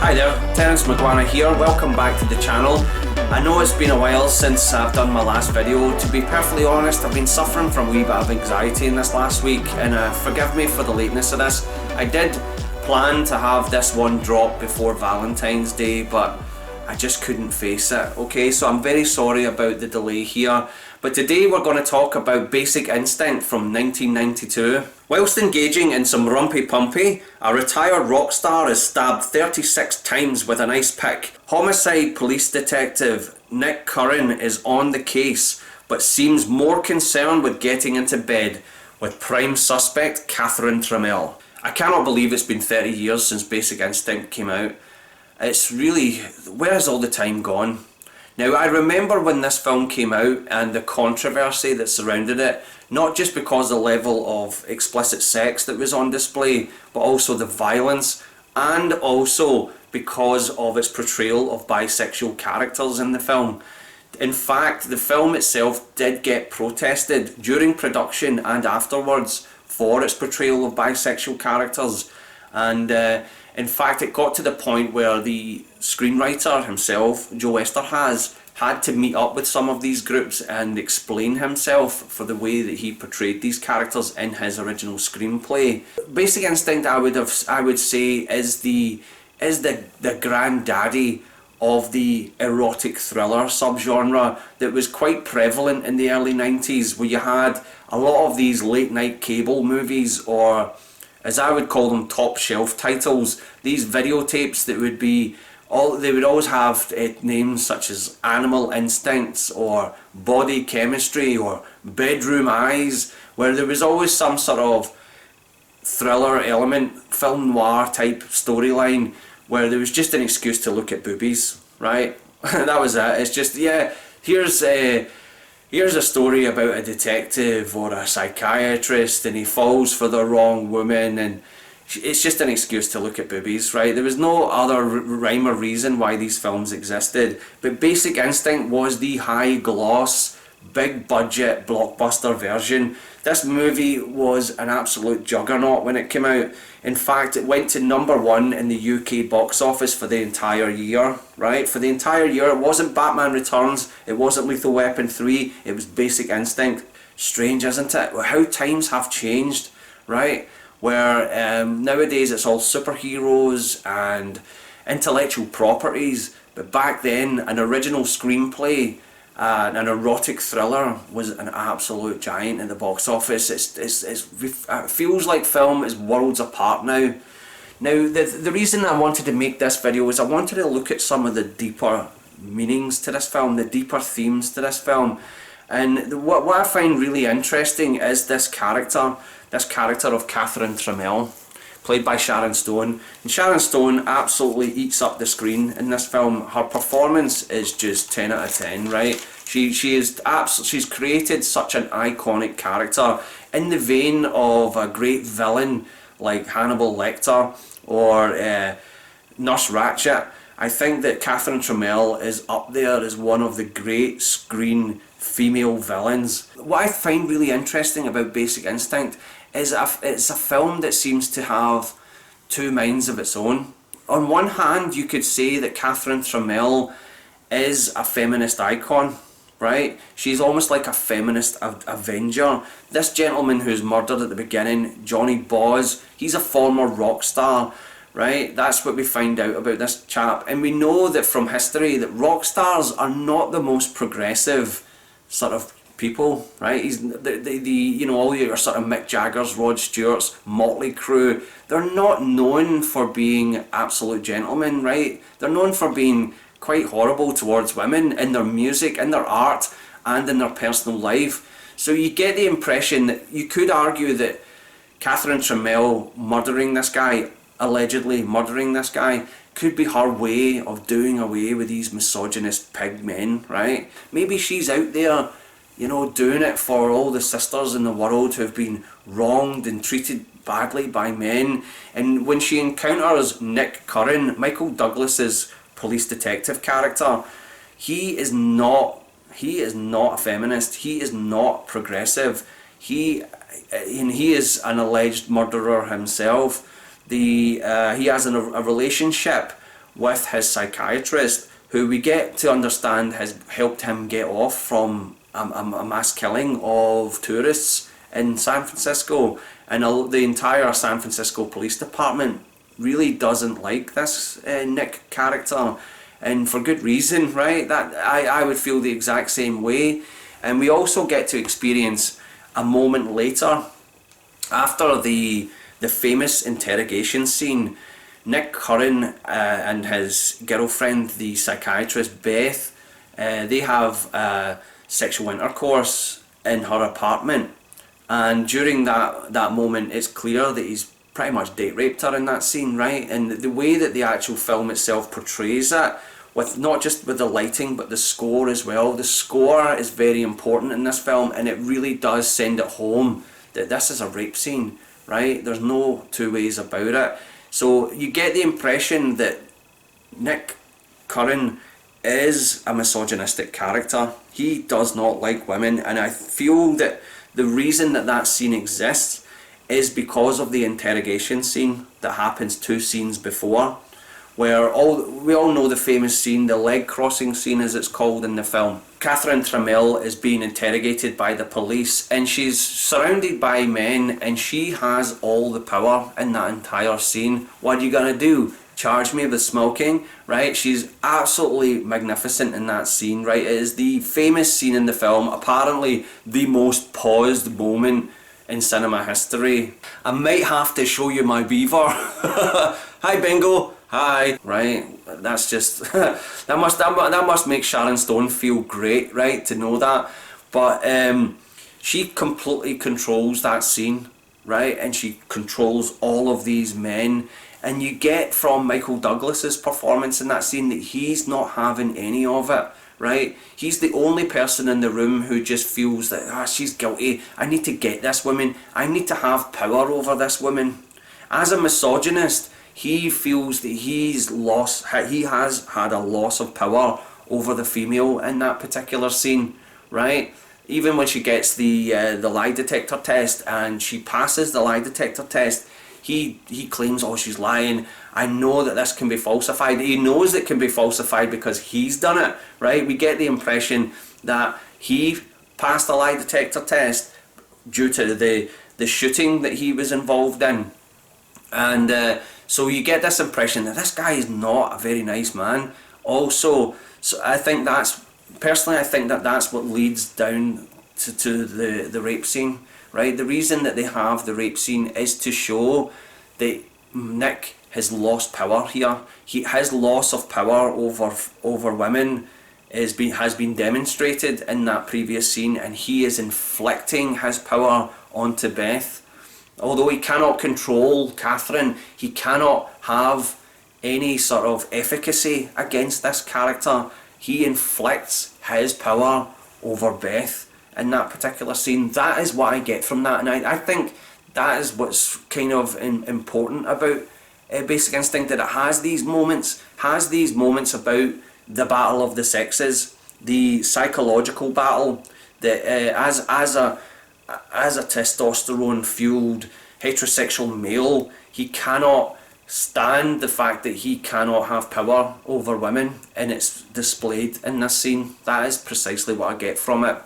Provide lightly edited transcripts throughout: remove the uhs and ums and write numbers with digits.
Hi there, Terence McGuana here, welcome back to the channel. I know it's been a while since I've done my last video. To be perfectly honest, I've been suffering from a wee bit of anxiety in this last week, and forgive me for the lateness of this. I did plan to have this one drop before Valentine's Day, but I just couldn't face it, okay? So I'm very sorry about the delay here. But today we're going to talk about Basic Instinct from 1992. Whilst engaging in some rumpy-pumpy, a retired rock star is stabbed 36 times with an ice pick. Homicide police detective Nick Curran is on the case, but seems more concerned with getting into bed with prime suspect Catherine Trammell. I cannot believe it's been 30 years since Basic Instinct came out. It's really, where has all the time gone? Now, I remember when this film came out and the controversy that surrounded it, not just because of the level of explicit sex that was on display, but also the violence, and also because of its portrayal of bisexual characters in the film. In fact, the film itself did get protested during production and afterwards for its portrayal of bisexual characters, and in fact it got to the point where the screenwriter himself, Joe Eszterhas, had to meet up with some of these groups and explain himself for the way that he portrayed these characters in his original screenplay. Basic Instinct, I would say, is the granddaddy of the erotic thriller subgenre that was quite prevalent in the early 90s, where you had a lot of these late night cable movies, or as I would call them, top shelf titles, these videotapes that would be they would always have names such as Animal Instincts or Body Chemistry or Bedroom Eyes, where there was always some sort of thriller element, film noir type storyline, where there was just an excuse to look at boobies, right? That was it. It's just, yeah, here's a story about a detective or a psychiatrist and he falls for the wrong woman, and it's just an excuse to look at boobies, right? There was no other rhyme or reason why these films existed. But Basic Instinct was the high gloss, big budget, blockbuster version. This movie was an absolute juggernaut when it came out. In fact, it went to #1 in the UK box office for the entire year, right? For the entire year. It wasn't Batman Returns, it wasn't Lethal Weapon 3, it was Basic Instinct. Strange, isn't it? How times have changed, right? Where nowadays it's all superheroes and intellectual properties, but back then an original screenplay, an erotic thriller, was an absolute giant in the box office. It feels like film is worlds apart now. Now, the reason I wanted to make this video is I wanted to look at some of the deeper meanings to this film, the deeper themes to this film. And what I find really interesting is this character of Catherine Trammell, played by Sharon Stone. And Sharon Stone absolutely eats up the screen in this film. Her performance is just 10 out of 10, right? She's created such an iconic character in the vein of a great villain like Hannibal Lecter or Nurse Ratched. I think that Catherine Trammell is up there as one of the great screen female villains. What I find really interesting about Basic Instinct is it's a film that seems to have two minds of its own. On one hand, you could say that Catherine Trammell is a feminist icon, right? She's almost like a feminist avenger. This gentleman who's murdered at the beginning, Johnny Boz, he's a former rock star, right? That's what we find out about this chap. And we know that from history that rock stars are not the most progressive sort of people, right? You know, all your sort of Mick Jaggers, Rod Stewart's, Motley Crue, they're not known for being absolute gentlemen, right? They're known for being quite horrible towards women in their music, in their art, and in their personal life. So you get the impression that you could argue that Catherine Trammell murdering this guy, allegedly murdering this guy, could be her way of doing away with these misogynist pig men, right? Maybe she's out there, you know, doing it for all the sisters in the world who have been wronged and treated badly by men. And when she encounters Nick Curran, Michael Douglas's police detective character, he is not a feminist, he is not progressive, he is an alleged murderer himself. He has a relationship with his psychiatrist, who we get to understand has helped him get off from a mass killing of tourists in San Francisco. And the entire San Francisco Police Department really doesn't like this Nick character, and for good reason, right? That I would feel the exact same way. And we also get to experience a moment later, after the famous interrogation scene. Nick Curran and his girlfriend, the psychiatrist Beth, they have sexual intercourse in her apartment, and during that moment it's clear that he's pretty much date raped her in that scene, right? And the way that the actual film itself portrays it, with not just with the lighting but the score as well. The score is very important in this film, and it really does send it home that this is a rape scene, right? There's no two ways about it. So you get the impression that Nick Curran is a misogynistic character. He does not like women, and I feel that the reason that scene exists is because of the interrogation scene that happens 2 scenes before, where we all know the famous scene, the leg crossing scene as it's called in the film. Catherine Trammell is being interrogated by the police, and she's surrounded by men, and she has all the power in that entire scene. What are you gonna do? Charge me with smoking, right? She's absolutely magnificent in that scene, right? It is the famous scene in the film, apparently the most paused moment in cinema history. I might have to show you my beaver. Hi Bingo. Hi, right? That's just that must make Sharon Stone feel great, right? To know that, but she completely controls that scene, right? And she controls all of these men, and you get from Michael Douglas's performance in that scene that he's not having any of it, right? He's the only person in the room who just feels that she's guilty. I need to get this woman. I need to have power over this woman. As a misogynist, he feels that he has had a loss of power over the female in that particular scene, right? Even when she gets the lie detector test and she passes the lie detector test, he claims, oh, she's lying. I know that this can be falsified. He knows it can be falsified because he's done it, right? We get the impression that he passed the lie detector test due to the shooting that he was involved in, and so you get this impression that this guy is not a very nice man. Also, so I think that's what leads down to the rape scene, right? The reason that they have the rape scene is to show that Nick has lost power here. His loss of power over women has been demonstrated in that previous scene, and he is inflicting his power onto Beth. Although he cannot control Catherine, he cannot have any sort of efficacy against this character. He inflicts his power over Beth in that particular scene. That is what I get from that, and I think that is what's kind of important about Basic Instinct, that it has these moments about the battle of the sexes, the psychological battle that as a testosterone fueled heterosexual male, he cannot stand the fact that he cannot have power over women, and it's displayed in this scene. That is precisely what I get from it.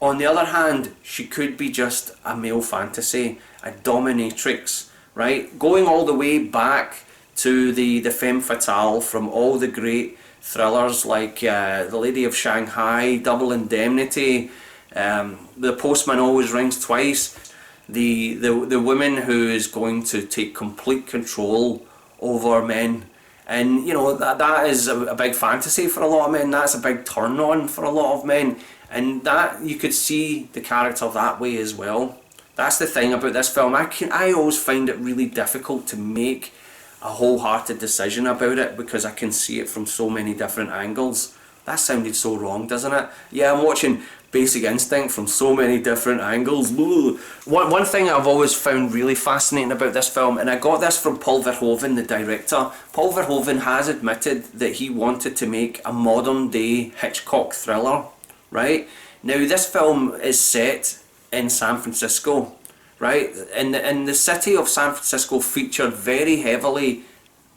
On the other hand, she could be just a male fantasy, a dominatrix, right? Going all the way back to the femme fatale from all the great thrillers like The Lady of Shanghai, Double Indemnity, The Postman Always Rings Twice. The woman who is going to take complete control over men, and you know that is a big fantasy for a lot of men. That's a big turn on for a lot of men, and that you could see the character that way as well. That's the thing about this film. I always find it really difficult to make a wholehearted decision about it because I can see it from so many different angles. That sounded so wrong, doesn't it? Yeah, I'm watching Basic Instinct from so many different angles. One thing I've always found really fascinating about this film, and I got this from Paul Verhoeven, the director. Paul Verhoeven has admitted that he wanted to make a modern day Hitchcock thriller, right? Now this film is set in San Francisco, right? And the city of San Francisco featured very heavily,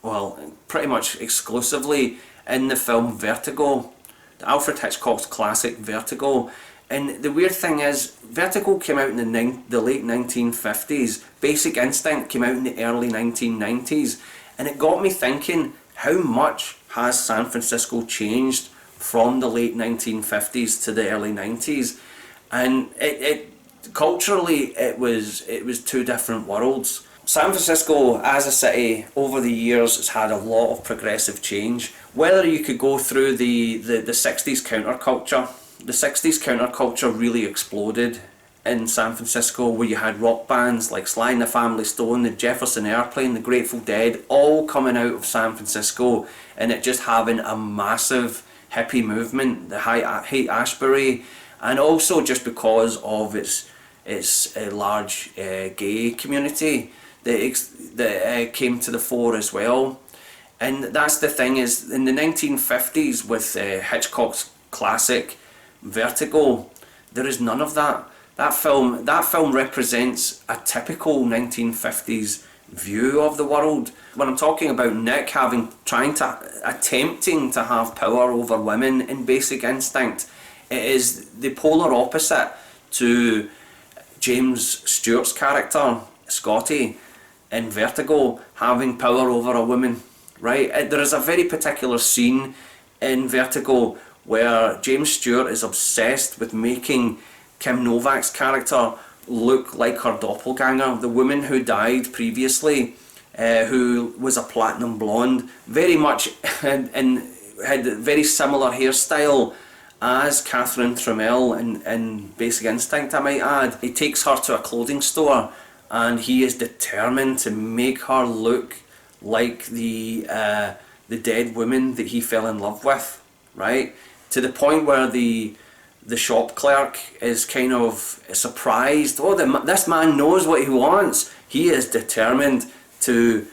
well, pretty much exclusively in the film Vertigo, Alfred Hitchcock's classic Vertigo. And the weird thing is, Vertigo came out in the late 1950s, Basic Instinct came out in the early 1990s, and it got me thinking, how much has San Francisco changed from the late 1950s to the early 90s? And culturally it was two different worlds. San Francisco as a city over the years has had a lot of progressive change. Whether you could go through the 60s counterculture, the 60s counterculture really exploded in San Francisco, where you had rock bands like Sly and the Family Stone, the Jefferson Airplane, the Grateful Dead, all coming out of San Francisco, and it just having a massive hippie movement, the Haight-Ashbury, and also just because of its large gay community that came to the fore as well. And that's the thing, is in the 1950s with Hitchcock's classic Vertigo, there is none of that. That film represents a typical 1950s view of the world. When I'm talking about Nick attempting to have power over women in Basic Instinct, it is the polar opposite to James Stewart's character, Scotty, in Vertigo, having power over a woman, right? There is a very particular scene in Vertigo where James Stewart is obsessed with making Kim Novak's character look like her doppelganger, the woman who died previously, who was a platinum blonde, very much and had a very similar hairstyle as Catherine Trammell in Basic Instinct, I might add. He takes her to a clothing store and he is determined to make her look like the dead woman that he fell in love with, right? To the point where the shop clerk is kind of surprised. Oh, this man knows what he wants. He is determined to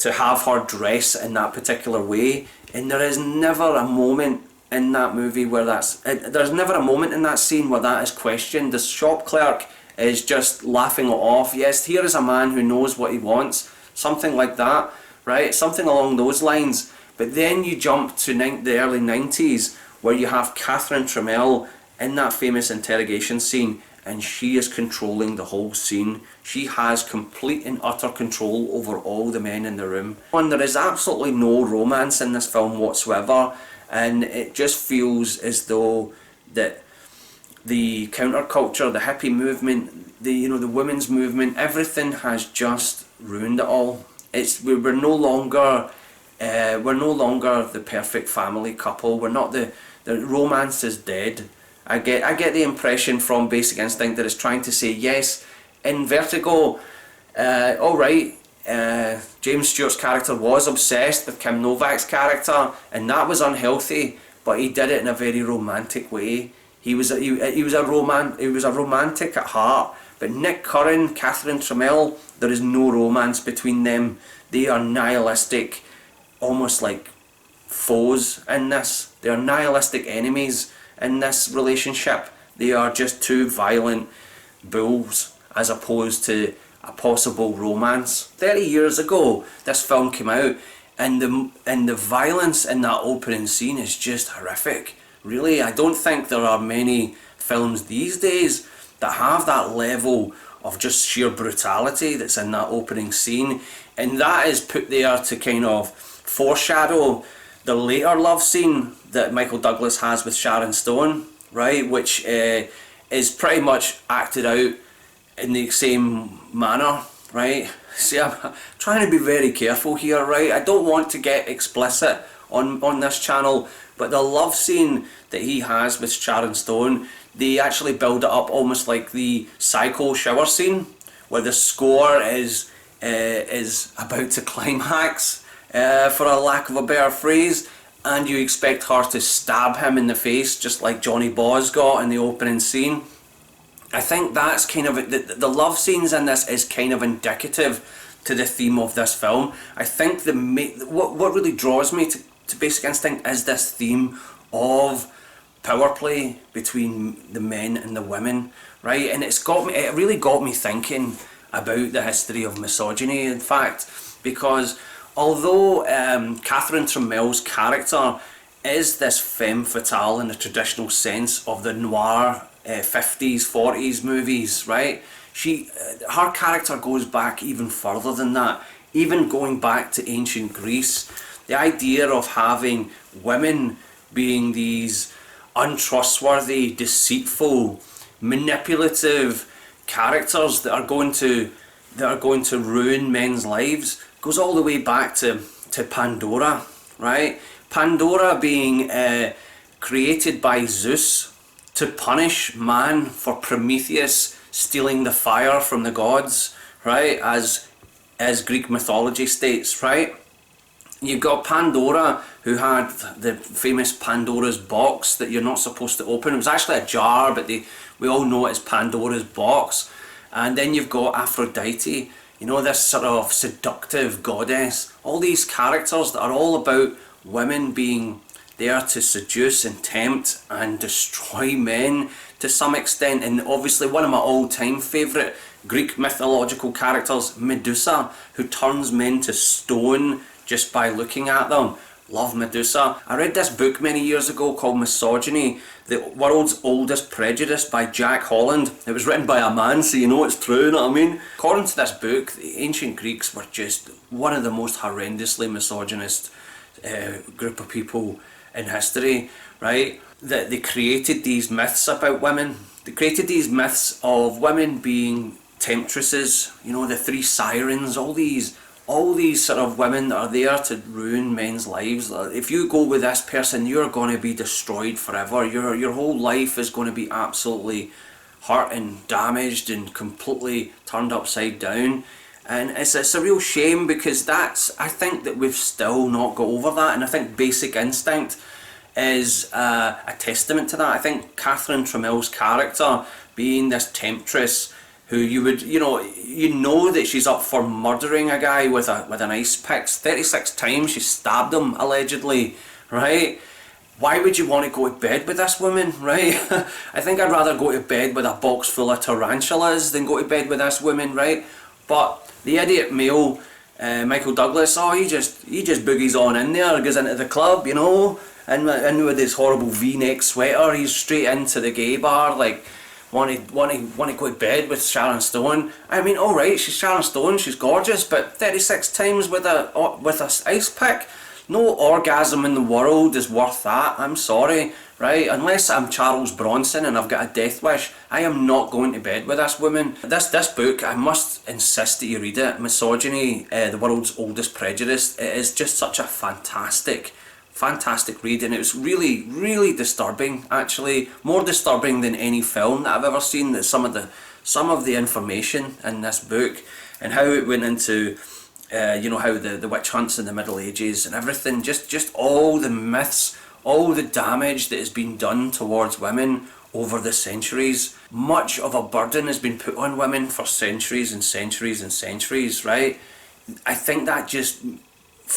have her dress in that particular way, and there is never a moment in that movie where there's never a moment in that scene where that is questioned. The shop clerk is just laughing it off. Yes, here is a man who knows what he wants, something like that, right? Something along those lines. But then you jump to the early 90s, where you have Catherine Trammell in that famous interrogation scene, and she is controlling the whole scene. She has complete and utter control over all the men in the room. And there is absolutely no romance in this film whatsoever, and it just feels as though that the counterculture, the hippie movement, the women's movement, everything has just ruined it all. We're no longer the perfect family couple. We're not the romance is dead. I get the impression from Basic Instinct that it's trying to say, yes, in Vertigo, alright, James Stewart's character was obsessed with Kim Novak's character, and that was unhealthy, but he did it in a very romantic way. He was a romantic at heart. But Nick Curran, Catherine Trammell, there is no romance between them. They are nihilistic, almost like foes in this. They are nihilistic enemies in this relationship. They are just two violent bulls as opposed to a possible romance. 30 years ago this film came out, and the violence in that opening scene is just horrific. Really, I don't think there are many films these days that have that level of just sheer brutality that's in that opening scene, and that is put there to kind of foreshadow the later love scene that Michael Douglas has with Sharon Stone, right, which is pretty much acted out in the same manner, right? See, I'm trying to be very careful here, right? I don't want to get explicit on this channel, but the love scene that he has with Sharon Stone, they actually build it up almost like the Psycho shower scene, where the score is about to climax, for a lack of a better phrase, and you expect her to stab him in the face just like Johnny Boz got in the opening scene. I think that's kind of the love scenes in this is kind of indicative to the theme of this film. I think what really draws me to Basic Instinct is this theme of power play between the men and the women, right? And it really got me thinking about the history of misogyny, in fact, because although Catherine Tremel's character is this femme fatale in the traditional sense of the noir 50s, 40s movies, right? Her character goes back even further than that, even going back to ancient Greece. The idea of having women being these untrustworthy, deceitful, manipulative characters that are going to ruin men's lives goes all the way back to Pandora, right? Pandora being created by Zeus to punish man for Prometheus stealing the fire from the gods, right? As Greek mythology states, right? You've got Pandora, who had the famous Pandora's box that you're not supposed to open. It was actually a jar, but we all know it as Pandora's box. And then you've got Aphrodite, you know, this sort of seductive goddess. All these characters that are all about women being there to seduce and tempt and destroy men to some extent. And obviously one of my all-time favourite Greek mythological characters, Medusa, who turns men to stone just by looking at them. Love Medusa. I read this book many years ago called Misogyny, the World's Oldest Prejudice by Jack Holland. It was written by a man, so you know it's true, you know what I mean? According to this book, the ancient Greeks were just one of the most horrendously misogynist group of people in history, right? That they created these myths about women. They created these myths of women being temptresses, you know, the three sirens, all these sort of women that are there to ruin men's lives. If you go with this person, you're going to be destroyed forever. Your whole life is going to be absolutely hurt and damaged and completely turned upside down. And it's a real shame, because I think that we've still not got over that. And I think Basic Instinct is a testament to that. I think Catherine Tremel's character being this temptress, who you know that she's up for murdering a guy with an ice pick. 36 times she stabbed him, allegedly, right? Why would you want to go to bed with this woman, right? I think I'd rather go to bed with a box full of tarantulas than go to bed with this woman, right? But the idiot male, Michael Douglas, he just boogies on in there, goes into the club, you know, and with his horrible V-neck sweater, he's straight into the gay bar, like, want to go to bed with Sharon Stone. I mean, alright, she's Sharon Stone, she's gorgeous, but 36 times with a ice pick, no orgasm in the world is worth that. I'm sorry, right? Unless I'm Charles Bronson and I've got a death wish, I am not going to bed with this woman. This book, I must insist that you read it. Misogyny, the World's Oldest Prejudice. It is just such a fantastic read, and it was really, really disturbing, actually. More disturbing than any film that I've ever seen. That some of the information in this book, and how it went into how the witch hunts in the Middle Ages and everything, just all the myths, all the damage that has been done towards women over the centuries. Much of a burden has been put on women for centuries and centuries and centuries, right? I think that just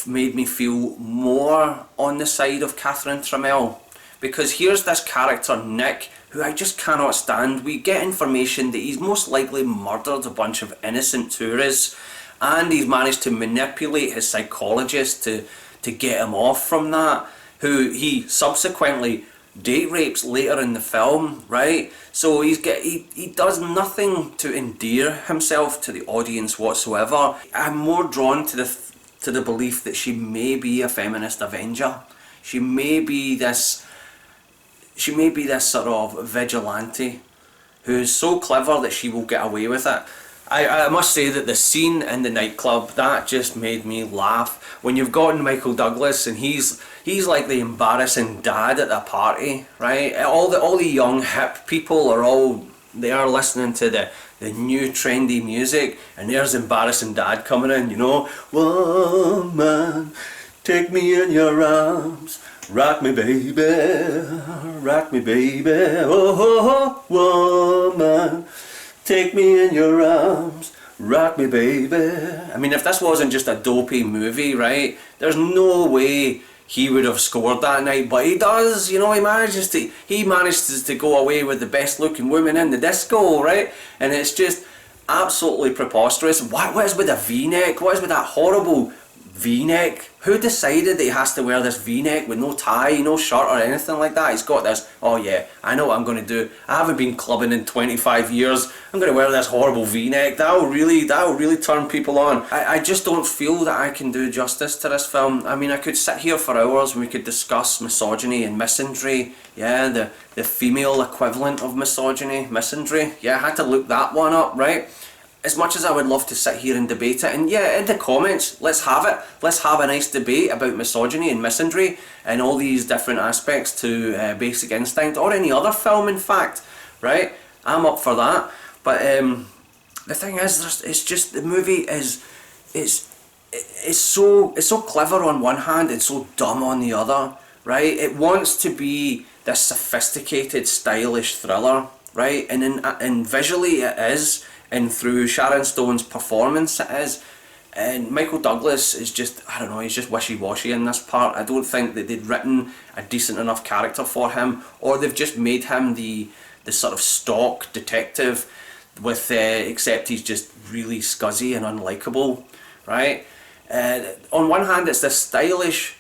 made me feel more on the side of Catherine Tremel, because here's this character Nick, who I just cannot stand. We get information that he's most likely murdered a bunch of innocent tourists, and he's managed to manipulate his psychologist to get him off from that, who he subsequently date rapes later in the film, right? So he does nothing to endear himself to the audience whatsoever. I'm more drawn to the belief that she may be a feminist avenger. She may be this sort of vigilante who is so clever that she will get away with it. I must say that the scene in the nightclub, that just made me laugh. When you've got Michael Douglas and he's like the embarrassing dad at the party, right? All the young hip people they are listening to the new trendy music, and there's embarrassing dad coming in, you know. Woman, take me in your arms, rock me baby, oh, woman, take me in your arms, rock me baby. I mean, if this wasn't just a dopey movie, right, there's no way he would have scored that night, but he does, you know. He manages to go away with the best looking woman in the disco, right? And it's just absolutely preposterous. What is with a V-neck? What is with that horrible V-neck. Who decided that he has to wear this V-neck with no tie, no shirt or anything like that? He's got this, oh yeah, I know what I'm going to do. I haven't been clubbing in 25 years. I'm going to wear this horrible V-neck. That'll really turn people on. I just don't feel that I can do justice to this film. I mean, I could sit here for hours and we could discuss misogyny and misandry. Yeah, the female equivalent of misogyny, misandry. Yeah, I had to look that one up, right? As much as I would love to sit here and debate it, and yeah, in the comments, let's have it. Let's have a nice debate about misogyny and misandry and all these different aspects to Basic Instinct, or any other film in fact, right? I'm up for that. But the thing is, it's just, the movie it's so clever on one hand and so dumb on the other, right? It wants to be this sophisticated, stylish thriller, right? And visually it is. And through Sharon Stone's performance it is. And Michael Douglas is just, I don't know, he's just wishy-washy in this part. I don't think that they'd written a decent enough character for him, or they've just made him the sort of stock detective with, except he's just really scuzzy and unlikable, right? On one hand it's this stylish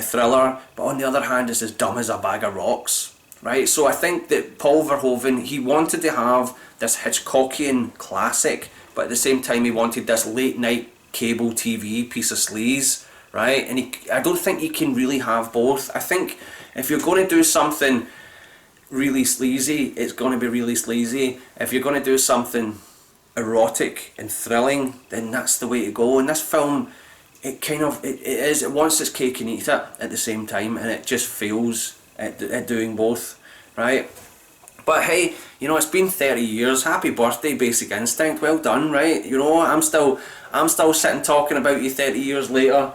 thriller, but on the other hand it's as dumb as a bag of rocks, right? So I think that Paul Verhoeven, he wanted to have this Hitchcockian classic, but at the same time he wanted this late night cable TV piece of sleaze, right? And I don't think he can really have both. I think if you're going to do something really sleazy, it's going to be really sleazy. If you're going to do something erotic and thrilling, then that's the way to go. And this film, it wants its cake and eat it at the same time, and it just fails at doing both, right? But hey, you know, it's been 30 years. Happy birthday, Basic Instinct. Well done, right? You know, I'm still sitting talking about you 30 years later,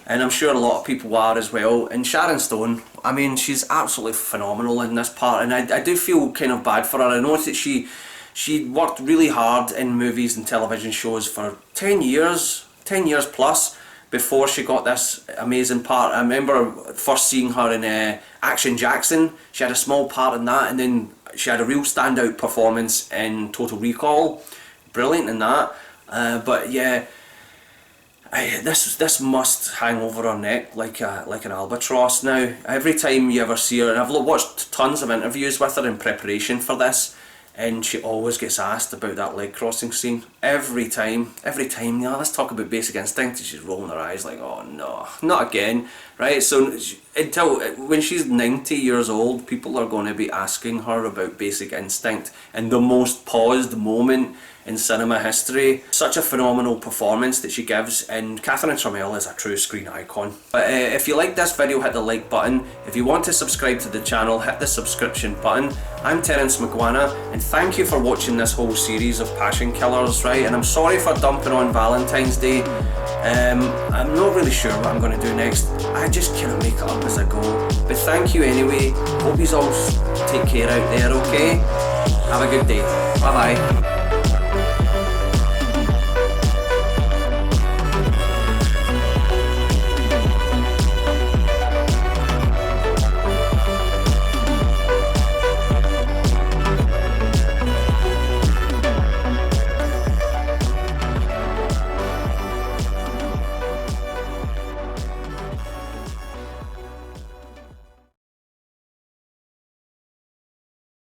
and I'm sure a lot of people are as well. And Sharon Stone, I mean, she's absolutely phenomenal in this part, and I do feel kind of bad for her. I know that she worked really hard in movies and television shows for 10 years plus, before she got this amazing part. I remember first seeing her in Action Jackson. She had a small part in that, and then she had a real standout performance in Total Recall. Brilliant in that. But yeah, this must hang over her neck like an albatross now. Every time you ever see her, and I've watched tons of interviews with her in preparation for this, and she always gets asked about that leg crossing scene. Every time, you know, let's talk about Basic Instinct, and she's rolling her eyes like, oh no, not again, right? So until when she's 90 years old, people are going to be asking her about Basic Instinct and the most paused moment in cinema history. Such a phenomenal performance that she gives, and Catherine Trammell is a true screen icon. But if you like this video, hit the like button. If you want to subscribe to the channel, hit the subscription button. I'm Terence McGuana, and thank you for watching this whole series of Passion Killers, right? And I'm sorry for dumping on Valentine's Day. I'm not really sure what I'm going to do next. I just kind of make it up as I go. But thank you anyway. Hope you all take care out there, okay? Have a good day. Bye bye.